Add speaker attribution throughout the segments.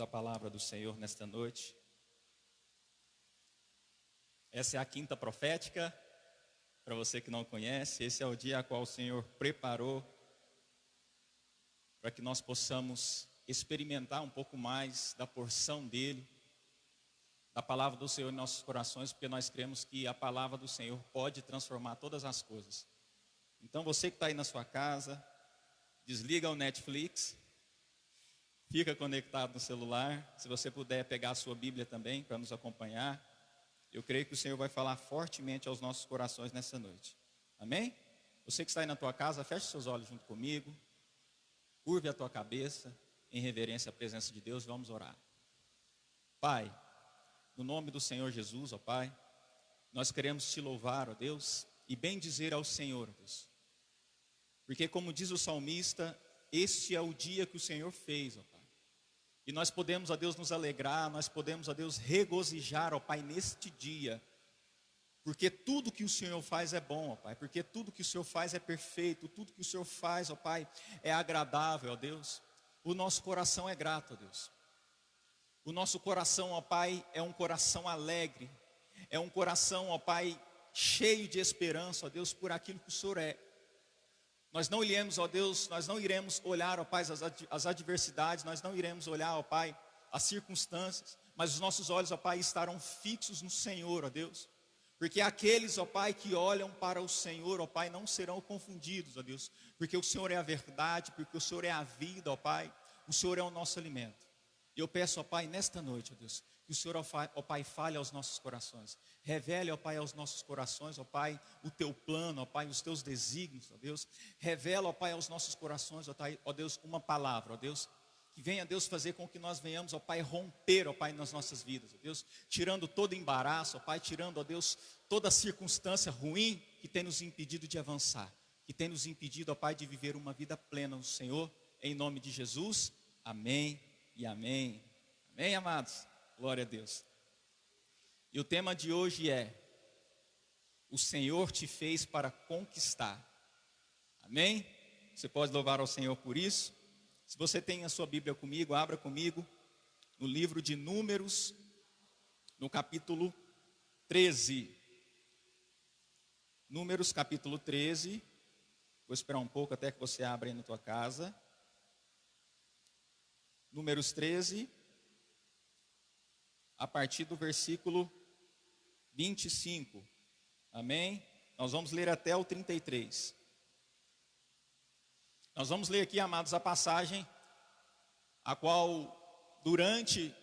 Speaker 1: A palavra do Senhor nesta noite. Essa é a quinta profética, para você que não conhece. Esse é o dia a qual o Senhor preparou para que nós possamos experimentar um pouco mais da porção dele, da palavra do Senhor em nossos corações, porque nós cremos que a palavra do Senhor pode transformar todas as coisas. Então você que está aí na sua casa, desliga o Netflix, fica conectado no celular. Se você puder pegar a sua Bíblia também para nos acompanhar, eu creio que o Senhor vai falar fortemente aos nossos corações nessa noite. Amém? Você que está aí na tua casa, feche seus olhos junto comigo, curve a tua cabeça em reverência à presença de Deus. Vamos orar. Pai, no nome do Senhor Jesus, ó Pai, nós queremos te louvar, ó Deus, e bem dizer ao Senhor, ó Deus, porque como diz o salmista, este é o dia que o Senhor fez, ó Pai. E nós podemos, ó Deus, nos alegrar, nós podemos, ó Deus, regozijar, ó Pai, neste dia. Porque tudo que o Senhor faz é bom, ó Pai. Porque tudo que o Senhor faz é perfeito. Tudo que o Senhor faz, ó Pai, é agradável, ó Deus. O nosso coração é grato, ó Deus. O nosso coração, ó Pai, é um coração alegre. É um coração, ó Pai, cheio de esperança, ó Deus, por aquilo que o Senhor é. Nós não iremos, ó Deus, nós não iremos olhar, ó Pai, as adversidades, nós não iremos olhar, ó Pai, as circunstâncias, mas os nossos olhos, ó Pai, estarão fixos no Senhor, ó Deus. Porque aqueles, ó Pai, que olham para o Senhor, ó Pai, não serão confundidos, ó Deus. Porque o Senhor é a verdade, porque o Senhor é a vida, ó Pai, o Senhor é o nosso alimento. E eu peço, ó Pai, nesta noite, ó Deus, que o Senhor, ó Pai, fale aos nossos corações. Revele, ó Pai, aos nossos corações, ó Pai, o teu plano, ó Pai, os teus desígnios, ó Deus. Revela, ó Pai, aos nossos corações, ó Deus, uma palavra, ó Deus, que venha, Deus, fazer com que nós venhamos, ó Pai, romper, ó Pai, nas nossas vidas, ó Deus, tirando todo embaraço, ó Pai, tirando, ó Deus, toda circunstância ruim que tem nos impedido de avançar, que tem nos impedido, ó Pai, de viver uma vida plena no Senhor, em nome de Jesus, amém e amém. Amém, amados? Glória a Deus. E o tema de hoje é: o Senhor te fez para conquistar. Amém? Você pode louvar ao Senhor por isso. Se você tem a sua Bíblia comigo, abra comigo no livro de Números, no capítulo 13. Números capítulo 13. Vou esperar um pouco até que você abra aí na tua casa. Números 13, a partir do versículo 25, amém? Nós vamos ler até o 33. Nós vamos ler aqui, amados, a passagem a qual, durante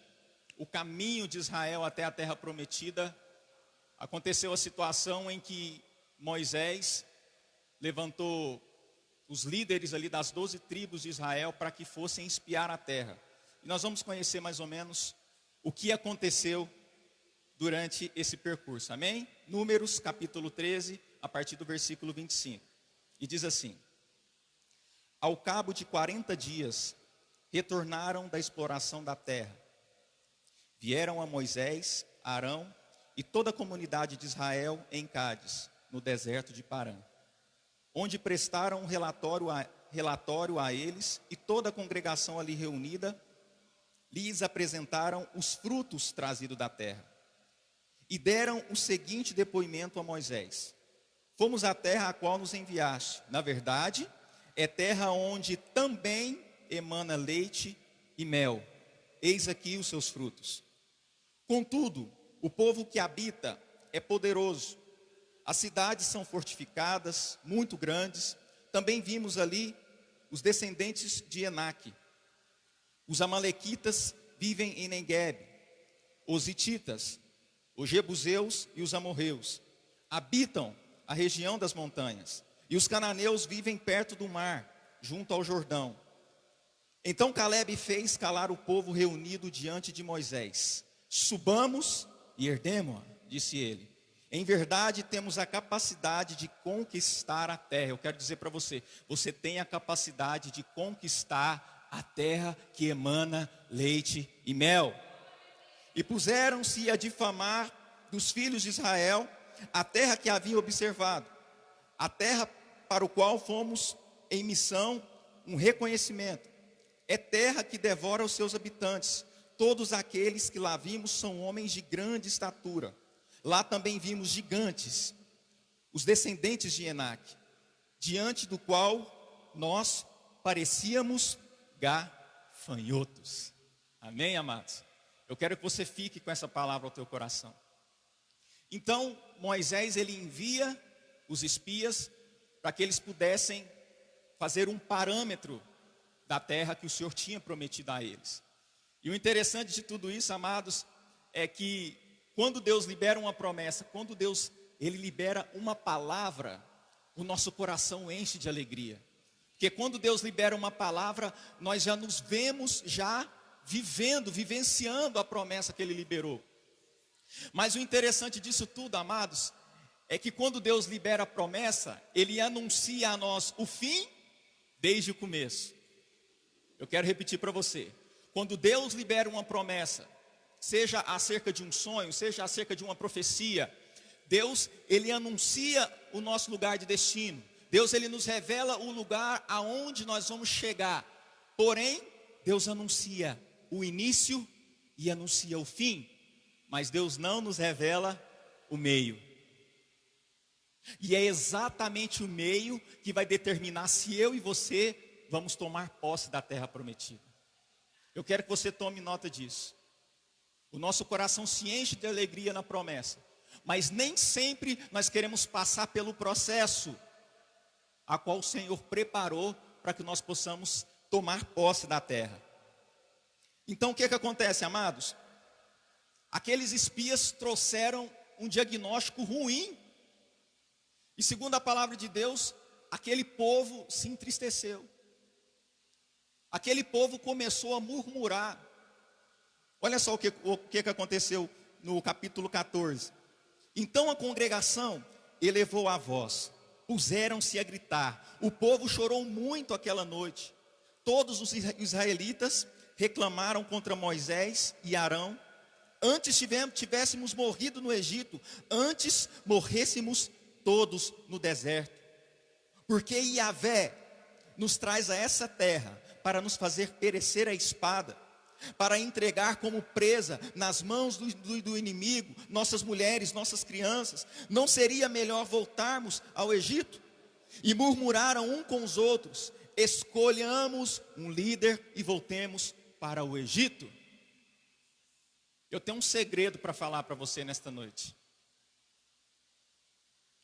Speaker 1: o caminho de Israel até a terra prometida, aconteceu a situação em que Moisés levantou os líderes ali das 12 tribos de Israel para que fossem espiar a terra. E nós vamos conhecer mais ou menos o que aconteceu durante esse percurso, amém? Números capítulo 13, a partir do versículo 25. E diz assim: ao cabo de 40 dias, retornaram da exploração da terra. Vieram a Moisés, Arão e toda a comunidade de Israel em Cádiz, no deserto de Parã, onde prestaram um relatório a eles, e toda a congregação ali reunida lhes apresentaram os frutos trazidos da terra. E deram o seguinte depoimento a Moisés: fomos à terra a qual nos enviaste. Na verdade, é terra onde também emana leite e mel. Eis aqui os seus frutos. Contudo, o povo que habita é poderoso. As cidades são fortificadas, muito grandes. Também vimos ali os descendentes de Enaque. Os amalequitas vivem em Neguebe. Os hititas, os jebuseus e os amorreus habitam a região das montanhas. E os cananeus vivem perto do mar, junto ao Jordão. Então Calebe fez calar o povo reunido diante de Moisés. Subamos e herdemo-a, disse ele. Em verdade temos a capacidade de conquistar a terra. Eu quero dizer para você, você tem a capacidade de conquistar a terra que emana leite e mel. E puseram-se a difamar dos filhos de Israel a terra que havia observado, a terra para o qual fomos em missão um reconhecimento. É terra que devora os seus habitantes, todos aqueles que lá vimos são homens de grande estatura. Lá também vimos gigantes, os descendentes de Enaque, diante do qual nós parecíamos gafanhotos. Amém, amados? Eu quero que você fique com essa palavra ao teu coração. Então, Moisés, ele envia os espias para que eles pudessem fazer um parâmetro da terra que o Senhor tinha prometido a eles. E o interessante de tudo isso, amados, é que quando Deus libera uma promessa, quando Deus ele libera uma palavra, o nosso coração enche de alegria. Porque quando Deus libera uma palavra, nós já nos vemos já vivenciando a promessa que Ele liberou. Mas o interessante disso tudo, amados, é que quando Deus libera a promessa, Ele anuncia a nós o fim desde o começo. Eu quero repetir para você. Quando Deus libera uma promessa, seja acerca de um sonho, seja acerca de uma profecia, Deus, Ele anuncia o nosso lugar de destino. Deus, Ele nos revela o lugar aonde nós vamos chegar. Porém, Deus anuncia o início e anuncia o fim. Mas Deus não nos revela o meio. E é exatamente o meio que vai determinar se eu e você vamos tomar posse da terra prometida. Eu quero que você tome nota disso. O nosso coração se enche de alegria na promessa. Mas nem sempre nós queremos passar pelo processo a qual o Senhor preparou para que nós possamos tomar posse da terra. Então o que acontece, amados? Aqueles espias trouxeram um diagnóstico ruim. E segundo a palavra de Deus, aquele povo se entristeceu. Aquele povo começou a murmurar. Olha só o que aconteceu no capítulo 14. Então a congregação elevou a voz, puseram-se a gritar. O povo chorou muito aquela noite. Todos os israelitas reclamaram contra Moisés e Arão. Antes tivéssemos morrido no Egito, antes morrêssemos todos no deserto. Porque Yahvé nos traz a essa terra para nos fazer perecer a espada, para entregar como presa nas mãos do inimigo, nossas mulheres, nossas crianças. Não seria melhor voltarmos ao Egito? E murmuraram um com os outros, escolhamos um líder e voltemos para o Egito. Eu tenho um segredo para falar para você nesta noite.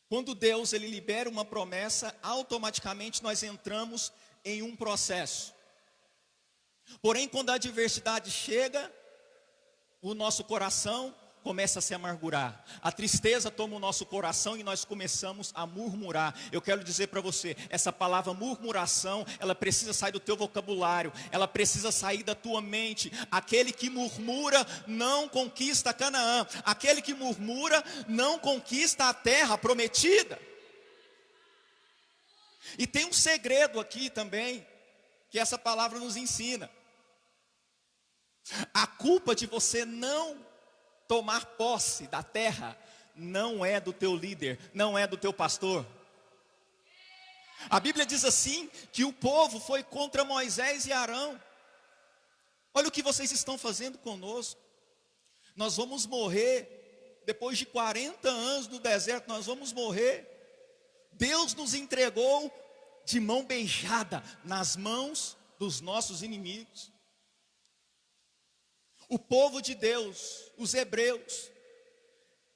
Speaker 1: Quando Deus ele libera uma promessa, automaticamente nós entramos em um processo. Porém, quando a adversidade chega, o nosso coração começa a se amargurar. A tristeza toma o nosso coração e nós começamos a murmurar. Eu quero dizer para você, essa palavra murmuração, ela precisa sair do teu vocabulário, ela precisa sair da tua mente. Aquele que murmura não conquista Canaã. Aquele que murmura não conquista a terra prometida. E tem um segredo aqui também, que essa palavra nos ensina. A culpa de você não tomar posse da terra não é do teu líder, não é do teu pastor. A Bíblia diz assim, que o povo foi contra Moisés e Arão. Olha o que vocês estão fazendo conosco. Nós vamos morrer, depois de 40 anos no deserto, nós vamos morrer. Deus nos entregou de mão beijada nas mãos dos nossos inimigos. O povo de Deus, os hebreus,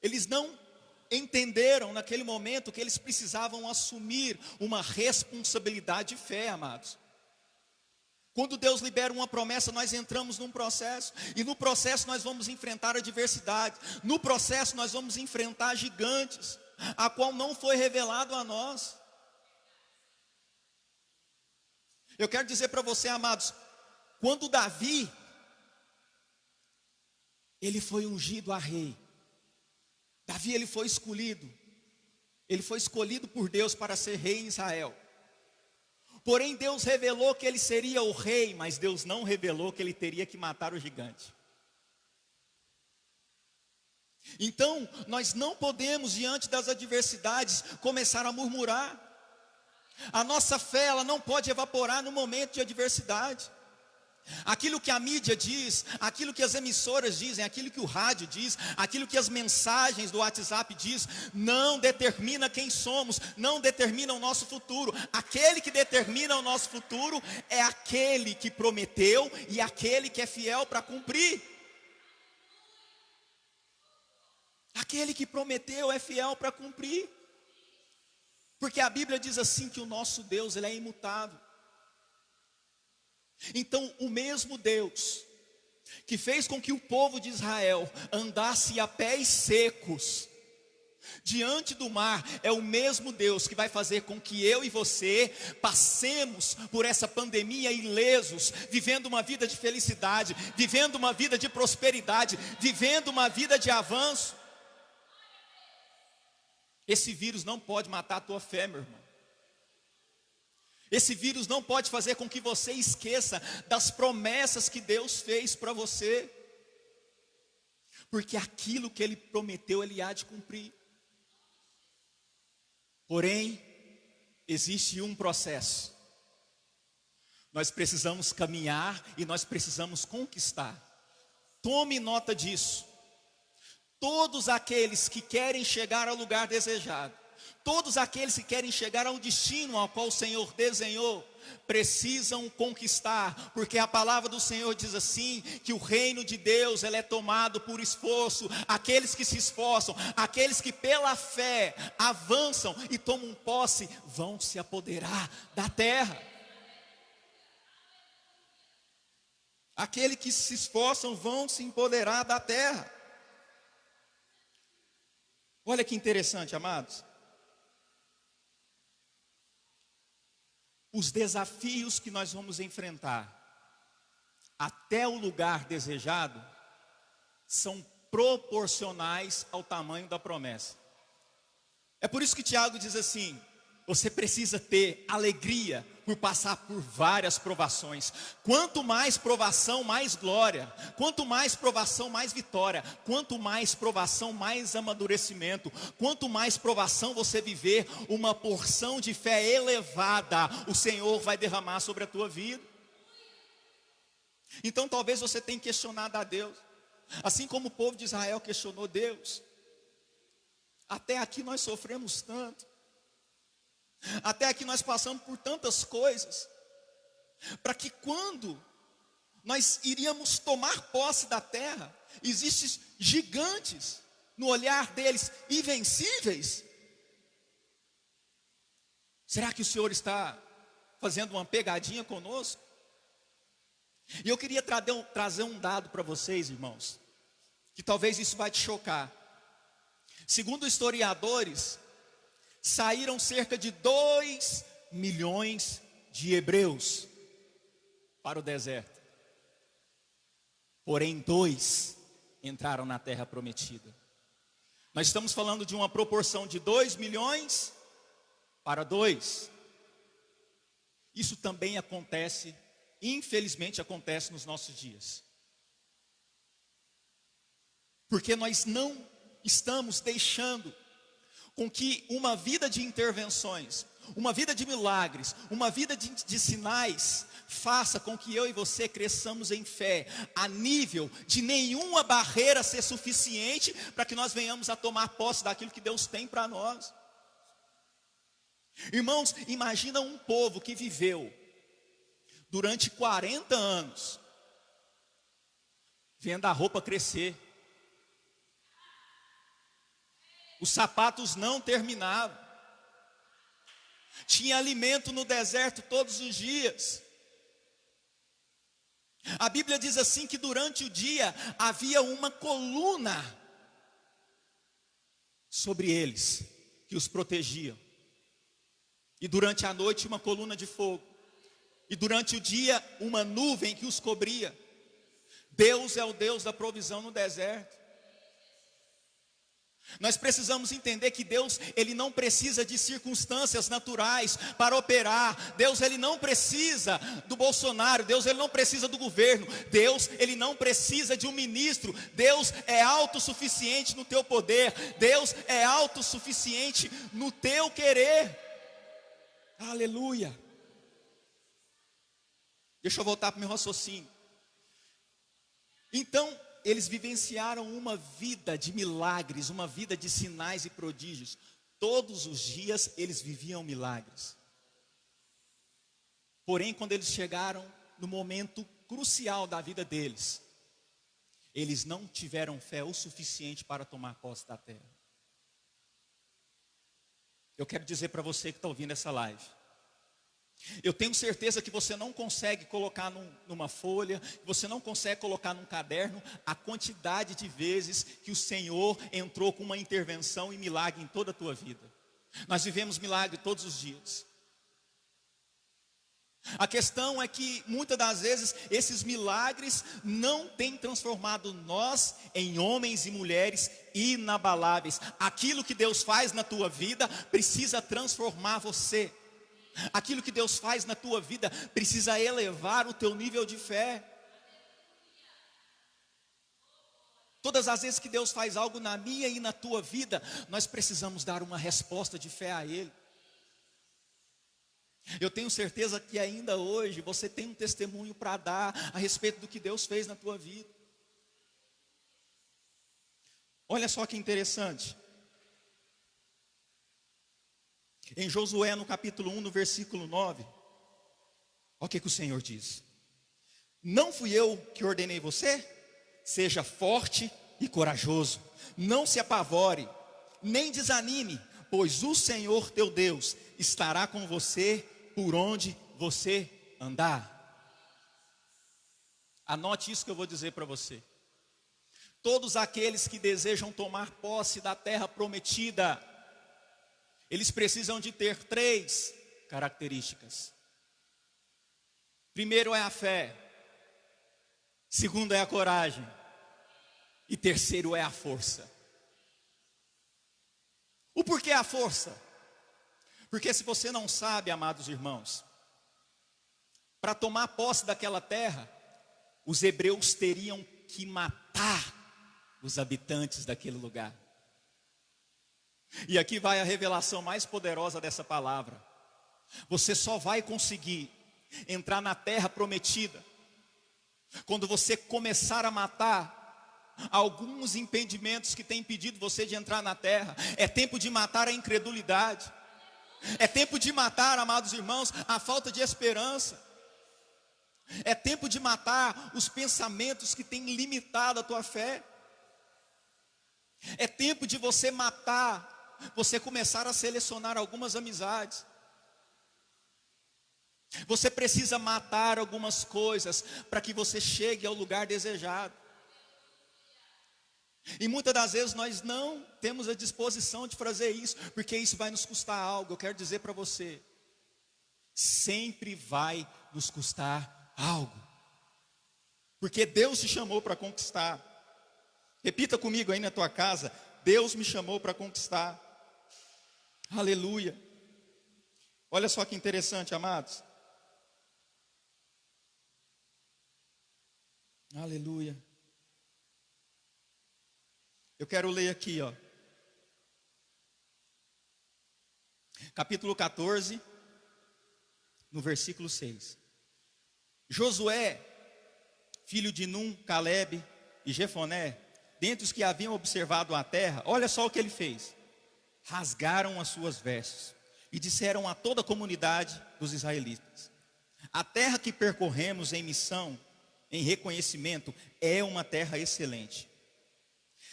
Speaker 1: eles não entenderam naquele momento que eles precisavam assumir uma responsabilidade de fé, amados. Quando Deus libera uma promessa, nós entramos num processo, e no processo nós vamos enfrentar adversidade, no processo nós vamos enfrentar gigantes, a qual não foi revelado a nós. Eu quero dizer para você, amados, quando Davi, ele foi ungido a rei. Davi, ele foi escolhido. Ele foi escolhido por Deus para ser rei em Israel. Porém, Deus revelou que ele seria o rei, mas Deus não revelou que ele teria que matar o gigante. Então, nós não podemos, diante das adversidades, começar a murmurar. A nossa fé, ela não pode evaporar no momento de adversidade. Aquilo que a mídia diz, aquilo que as emissoras dizem, aquilo que o rádio diz, aquilo que as mensagens do WhatsApp diz, não determina quem somos, não determina o nosso futuro. Aquele que determina o nosso futuro é aquele que prometeu e aquele que é fiel para cumprir. Aquele que prometeu é fiel para cumprir. Porque a Bíblia diz assim que o nosso Deus, ele é imutável. Então, o mesmo Deus que fez com que o povo de Israel andasse a pés secos diante do mar, é o mesmo Deus que vai fazer com que eu e você passemos por essa pandemia ilesos, vivendo uma vida de felicidade, vivendo uma vida de prosperidade, vivendo uma vida de avanço. Esse vírus não pode matar a tua fé, meu irmão. Esse vírus não pode fazer com que você esqueça das promessas que Deus fez para você. Porque aquilo que Ele prometeu, Ele há de cumprir. Porém, existe um processo. Nós precisamos caminhar e nós precisamos conquistar. Tome nota disso. Todos aqueles que querem chegar ao lugar desejado, todos aqueles que querem chegar ao destino ao qual o Senhor desenhou, precisam conquistar, porque a palavra do Senhor diz assim, que o reino de Deus, ele é tomado por esforço. Aqueles que se esforçam, aqueles que pela fé avançam e tomam posse, vão se apoderar da terra. Aqueles que se esforçam vão se empoderar da terra. Olha que interessante, amados. Os desafios que nós vamos enfrentar até o lugar desejado são proporcionais ao tamanho da promessa. É por isso que Tiago diz assim: você precisa ter alegria por passar por várias provações. Quanto mais provação, mais glória. Quanto mais provação, mais vitória. Quanto mais provação, mais amadurecimento. Quanto mais provação você viver, uma porção de fé elevada o Senhor vai derramar sobre a tua vida. Então talvez você tenha questionado a Deus, assim como o povo de Israel questionou Deus. Até aqui nós sofremos tanto. Até aqui nós passamos por tantas coisas, para que quando nós iríamos tomar posse da terra, existem gigantes no olhar deles, invencíveis. Será que o Senhor está fazendo uma pegadinha conosco? E eu queria trazer um dado para vocês, irmãos, que talvez isso vai te chocar. Segundo historiadores, saíram cerca de 2 milhões de hebreus para o deserto. Porém, 2 entraram na terra prometida. Nós estamos falando de uma proporção de 2 milhões para 2. Isso também acontece, infelizmente acontece nos nossos dias. Porque nós não estamos deixando com que uma vida de intervenções, uma vida de milagres, uma vida de sinais, faça com que eu e você cresçamos em fé, a nível de nenhuma barreira ser suficiente para que nós venhamos a tomar posse daquilo que Deus tem para nós. Irmãos, imagina um povo que viveu durante 40 anos, vendo a roupa crescer, os sapatos não terminavam, tinha alimento no deserto todos os dias. A Bíblia diz assim que durante o dia havia uma coluna sobre eles, que os protegia. E durante a noite uma coluna de fogo. E durante o dia uma nuvem que os cobria. Deus é o Deus da provisão no deserto. Nós precisamos entender que Deus, Ele não precisa de circunstâncias naturais para operar. Deus, Ele não precisa do Bolsonaro. Deus, Ele não precisa do governo. Deus, Ele não precisa de um ministro. Deus é autossuficiente no teu poder. Deus é autossuficiente no teu querer. Aleluia. Deixa eu voltar para o meu raciocínio. Então, eles vivenciaram uma vida de milagres, uma vida de sinais e prodígios. Todos os dias eles viviam milagres. Porém, quando eles chegaram no momento crucial da vida deles, eles não tiveram fé o suficiente para tomar posse da terra. Eu quero dizer para você que está ouvindo essa live, eu tenho certeza que você não consegue colocar numa folha, você não consegue colocar num caderno a quantidade de vezes que o Senhor entrou com uma intervenção e milagre em toda a tua vida. Nós vivemos milagre todos os dias. A questão é que muitas das vezes esses milagres não têm transformado nós em homens e mulheres inabaláveis. Aquilo que Deus faz na tua vida precisa transformar você. Aquilo que Deus faz na tua vida precisa elevar o teu nível de fé. Todas as vezes que Deus faz algo na minha e na tua vida, nós precisamos dar uma resposta de fé a Ele. Eu tenho certeza que ainda hoje você tem um testemunho para dar a respeito do que Deus fez na tua vida. Olha só que interessante. Em Josué, no capítulo 1, no versículo 9, olha o que o Senhor diz: não fui eu que ordenei você? Seja forte e corajoso, não se apavore, nem desanime, pois o Senhor teu Deus estará com você por onde você andar. Anote isso que eu vou dizer para você. Todos aqueles que desejam tomar posse da terra prometida, eles precisam de ter 3 características. Primeiro é a fé, segundo é a coragem, e terceiro é a força. O porquê a força? Porque se você não sabe, amados irmãos, para tomar posse daquela terra, os hebreus teriam que matar os habitantes daquele lugar. E aqui vai a revelação mais poderosa dessa palavra. Você só vai conseguir entrar na terra prometida quando você começar a matar alguns impedimentos que têm impedido você de entrar na terra. É tempo de matar a incredulidade. É tempo de matar, amados irmãos, a falta de esperança. É tempo de matar os pensamentos que têm limitado a tua fé. É tempo de você matar, você começar a selecionar algumas amizades. Você precisa matar algumas coisas para que você chegue ao lugar desejado. E muitas das vezes nós não temos a disposição de fazer isso, porque isso vai nos custar algo. Eu quero dizer para você, sempre vai nos custar algo, porque Deus te chamou para conquistar. Repita comigo aí na tua casa: Deus me chamou para conquistar. Aleluia. Olha só que interessante, amados. Aleluia. Eu quero ler aqui, ó. Capítulo 14, no versículo 6. Josué, filho de Num, Calebe e Jefoné, dentre os que haviam observado a terra, olha só o que ele fez. Rasgaram as suas vestes e disseram a toda a comunidade dos israelitas: a terra que percorremos em missão, em reconhecimento, é uma terra excelente.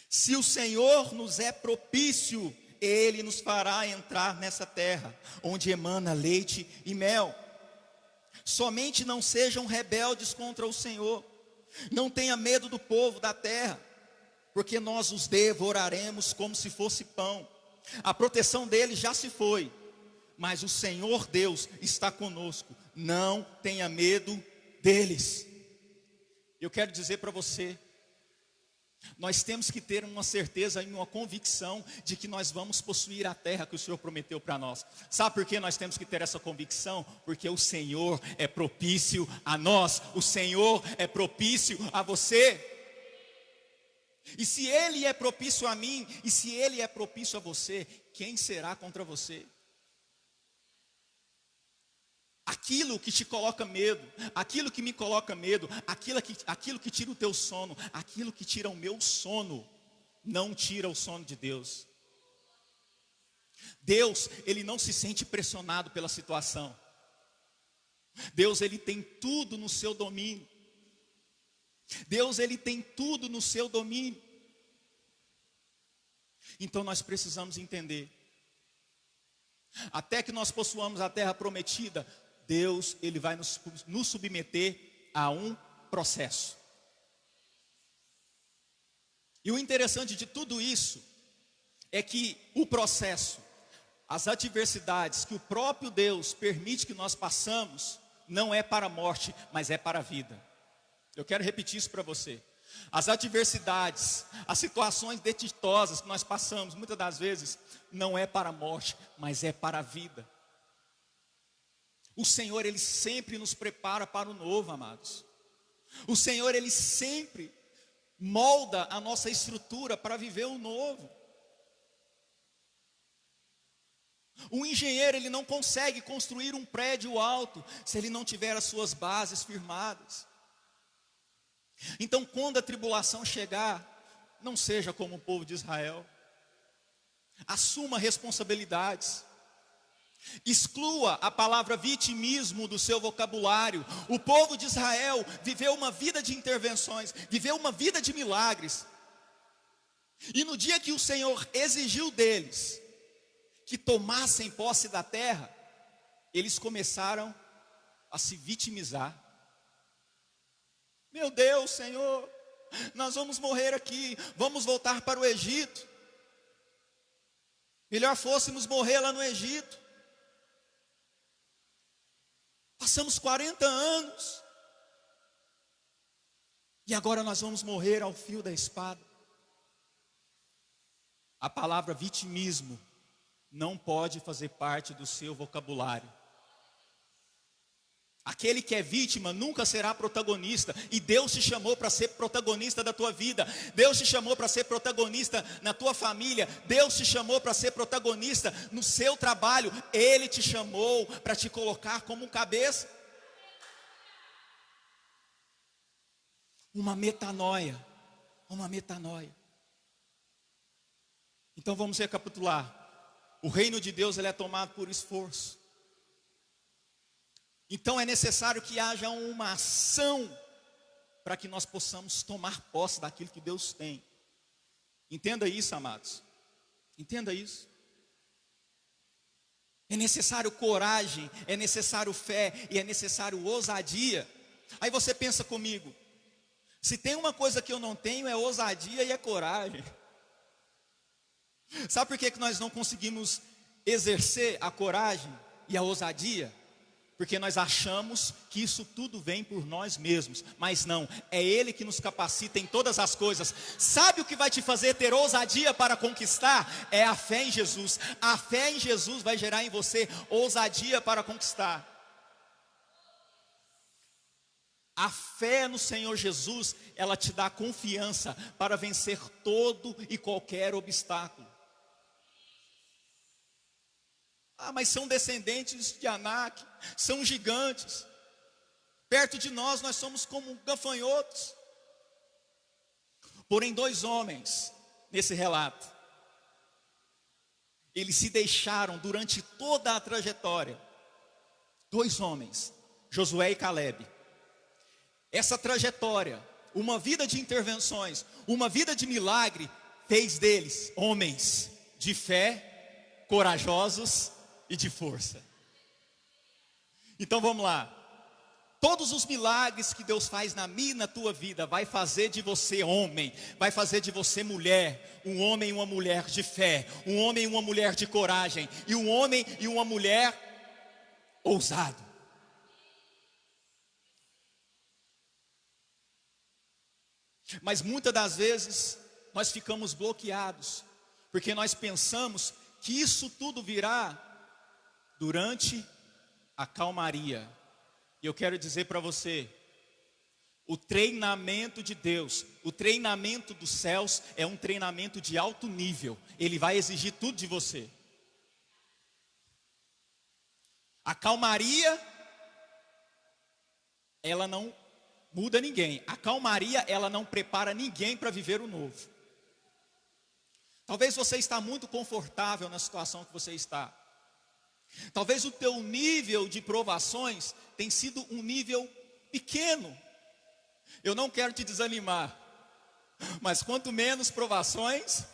Speaker 1: Se o Senhor nos é propício, Ele nos fará entrar nessa terra, onde emana leite e mel. Somente não sejam rebeldes contra o Senhor. Não tenha medo do povo da terra, porque nós os devoraremos como se fosse pão. A proteção deles já se foi, mas o Senhor Deus está conosco. Não tenha medo deles. Eu quero dizer para você, nós temos que ter uma certeza e uma convicção de que nós vamos possuir a terra que o Senhor prometeu para nós. Sabe por que nós temos que ter essa convicção? Porque o Senhor é propício a nós, o Senhor é propício a você. E se Ele é propício a mim, e se Ele é propício a você, quem será contra você? Aquilo que te coloca medo, aquilo que me coloca medo, aquilo que tira o teu sono, aquilo que tira o meu sono, não tira o sono de Deus. Deus, Ele não se sente pressionado pela situação. Deus, Ele tem tudo no seu domínio. Deus, Ele tem tudo no seu domínio. Então nós precisamos entender. Até que nós possuamos a terra prometida, Deus, Ele vai nos submeter a um processo. E o interessante de tudo isso é que o processo, as adversidades que o próprio Deus permite que nós passamos, não é para a morte, mas é para a vida. Eu quero repetir isso para você. As adversidades, as situações detestosas que nós passamos, muitas das vezes, não é para a morte, mas é para a vida. O Senhor, Ele sempre nos prepara para o novo, amados. O Senhor, Ele sempre molda a nossa estrutura para viver o novo. O engenheiro, ele não consegue construir um prédio alto se ele não tiver as suas bases firmadas. Então, quando a tribulação chegar, não seja como o povo de Israel. Assuma responsabilidades. Exclua a palavra vitimismo do seu vocabulário. O povo de Israel viveu uma vida de intervenções, viveu uma vida de milagres. E no dia que o Senhor exigiu deles que tomassem posse da terra, eles começaram a se vitimizar. Meu Deus, Senhor, nós vamos morrer aqui, vamos voltar para o Egito. Melhor fôssemos morrer lá no Egito. Passamos 40 anos. E agora nós vamos morrer ao fio da espada. A palavra vitimismo não pode fazer parte do seu vocabulário. Aquele que é vítima nunca será protagonista. E Deus te chamou para ser protagonista da tua vida. Deus te chamou para ser protagonista na tua família. Deus te chamou para ser protagonista no seu trabalho. Ele te chamou para te colocar como um cabeça. Uma metanoia. Uma metanoia. Então vamos recapitular. O reino de Deus, ele é tomado por esforço. Então é necessário que haja uma ação para que nós possamos tomar posse daquilo que Deus tem. Entenda isso, amados. Entenda isso. É necessário coragem, é necessário fé e é necessário ousadia. Aí você pensa comigo, se tem uma coisa que eu não tenho é ousadia e é coragem. Sabe por que nós não conseguimos exercer a coragem e a ousadia? Porque nós achamos que isso tudo vem por nós mesmos. Mas não, é Ele que nos capacita em todas as coisas. Sabe o que vai te fazer ter ousadia para conquistar? É a fé em Jesus. A fé em Jesus vai gerar em você ousadia para conquistar. A fé no Senhor Jesus, ela te dá confiança para vencer todo e qualquer obstáculo. Ah, mas são descendentes de Anak, são gigantes. Perto de nós somos como gafanhotos. Porém, 2 homens, nesse relato, eles se deixaram durante toda a trajetória. 2 homens, Josué e Calebe. Essa trajetória, uma vida de intervenções, uma vida de milagre, fez deles homens de fé, corajosos e de força. Então vamos lá. Todos os milagres que Deus faz na minha e na tua vida vai fazer de você homem, vai fazer de você mulher, um homem e uma mulher de fé, um homem e uma mulher de coragem, e um homem e uma mulher ousado. Mas muitas das vezes nós ficamos bloqueados, porque nós pensamos que isso tudo virá durante a calmaria. E eu quero dizer para você, o treinamento de Deus, o treinamento dos céus é um treinamento de alto nível. Ele vai exigir tudo de você. A calmaria ela não muda ninguém. A calmaria, ela não prepara ninguém para viver o novo. Talvez você está muito confortável na situação que você está. Talvez o teu nível de provações tenha sido um nível pequeno. Eu não quero te desanimar, mas quanto menos provações,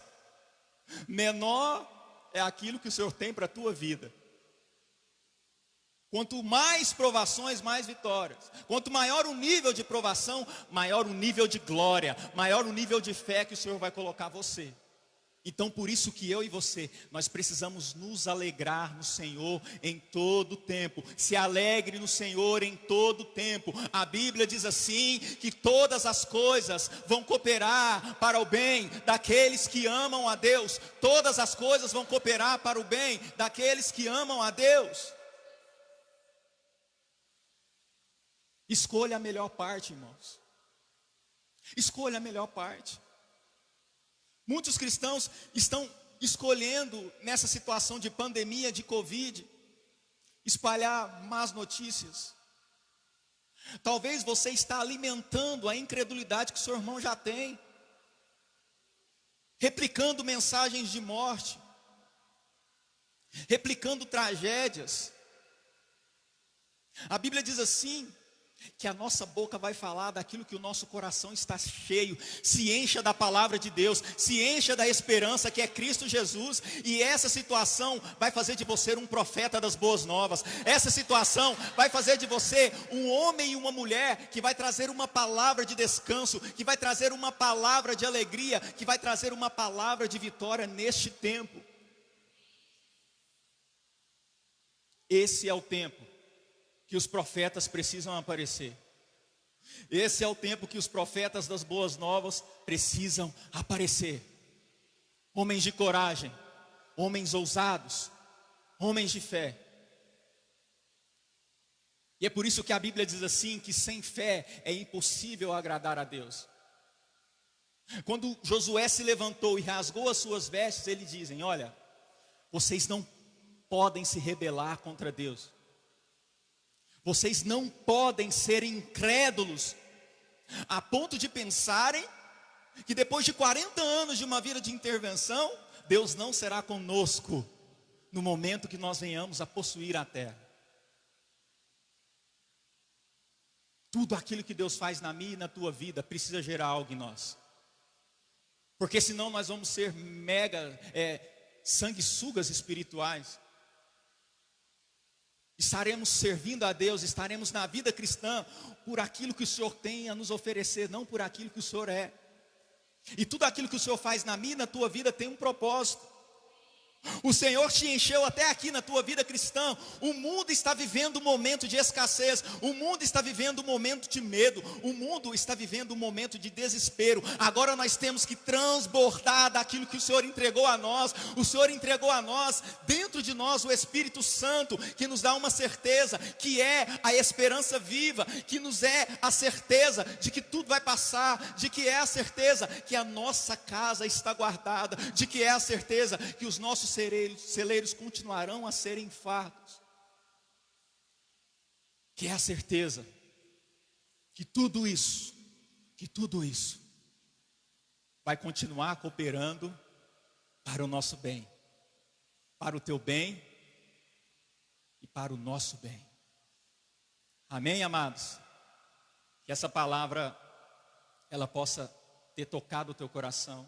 Speaker 1: menor é aquilo que o Senhor tem para a tua vida. Quanto mais provações, mais vitórias. Quanto maior o nível de provação, maior o nível de glória, maior o nível de fé que o Senhor vai colocar você. Então por isso que eu e você, nós precisamos nos alegrar no Senhor em todo tempo. Se alegre no Senhor em todo tempo. A Bíblia diz assim, que todas as coisas vão cooperar para o bem daqueles que amam a Deus. Todas as coisas vão cooperar para o bem daqueles que amam a Deus. Escolha a melhor parte, irmãos. Escolha a melhor parte. Muitos cristãos estão escolhendo, nessa situação de pandemia, de Covid, espalhar más notícias. Talvez você está alimentando a incredulidade que o seu irmão já tem, replicando mensagens de morte, replicando tragédias. A Bíblia diz assim, que a nossa boca vai falar daquilo que o nosso coração está cheio. Se encha da palavra de Deus, se encha da esperança que é Cristo Jesus. E essa situação vai fazer de você um profeta das boas novas. Essa situação vai fazer de você um homem e uma mulher que vai trazer uma palavra de descanso, que vai trazer uma palavra de alegria, que vai trazer uma palavra de vitória neste tempo. Esse é o tempo que os profetas precisam aparecer. Esse é o tempo que os profetas das boas novas precisam aparecer. Homens de coragem, homens ousados, homens de fé. E é por isso que a Bíblia diz assim, que sem fé é impossível agradar a Deus. Quando Josué se levantou e rasgou as suas vestes, eles dizem, olha, vocês não podem se rebelar contra Deus. Vocês não podem ser incrédulos a ponto de pensarem que depois de 40 anos de uma vida de intervenção, Deus não será conosco no momento que nós venhamos a possuir a terra. Tudo aquilo que Deus faz na minha e na tua vida precisa gerar algo em nós. Porque senão nós vamos ser sanguessugas espirituais. Estaremos servindo a Deus, estaremos na vida cristã por aquilo que o Senhor tem a nos oferecer, não por aquilo que o Senhor é. E tudo aquilo que o Senhor faz na minha e na tua vida tem um propósito. O Senhor te encheu até aqui na tua vida cristã. O mundo está vivendo um momento de escassez. O mundo está vivendo um momento de medo. O mundo está vivendo um momento de desespero. Agora nós temos que transbordar daquilo que o Senhor entregou a nós. O Senhor entregou a nós, dentro de nós, o Espírito Santo, que nos dá uma certeza, que é a esperança viva, que nos é a certeza de que tudo vai passar, de que é a certeza que a nossa casa está guardada, de que é a certeza que os nossos celeiros continuarão a serem fartos, que é a certeza que tudo isso vai continuar cooperando para o nosso bem, para o teu bem e para o nosso bem. Amém, amados? Que essa palavra ela possa ter tocado o teu coração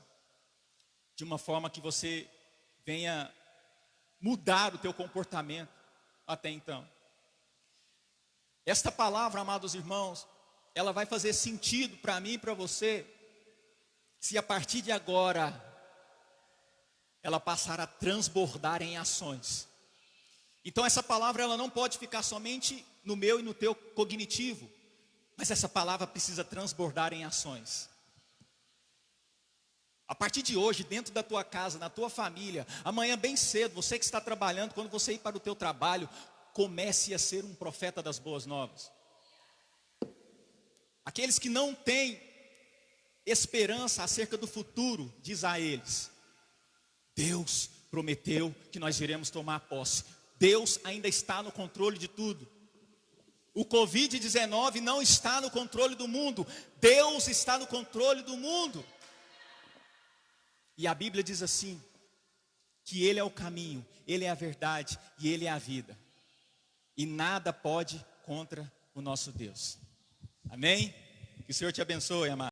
Speaker 1: de uma forma que você venha mudar o teu comportamento até então. Esta palavra, amados irmãos, ela vai fazer sentido para mim e para você, se a partir de agora, ela passar a transbordar em ações. Então essa palavra, ela não pode ficar somente no meu e no teu cognitivo, mas essa palavra precisa transbordar em ações. A partir de hoje, dentro da tua casa, na tua família, amanhã bem cedo, você que está trabalhando, quando você ir para o teu trabalho, comece a ser um profeta das boas novas. Aqueles que não têm esperança acerca do futuro, diz a eles, Deus prometeu que nós iremos tomar posse. Deus ainda está no controle de tudo. O Covid-19 não está no controle do mundo. Deus está no controle do mundo. E a Bíblia diz assim, que Ele é o caminho, Ele é a verdade e Ele é a vida. E nada pode contra o nosso Deus. Amém? Que o Senhor te abençoe, amado.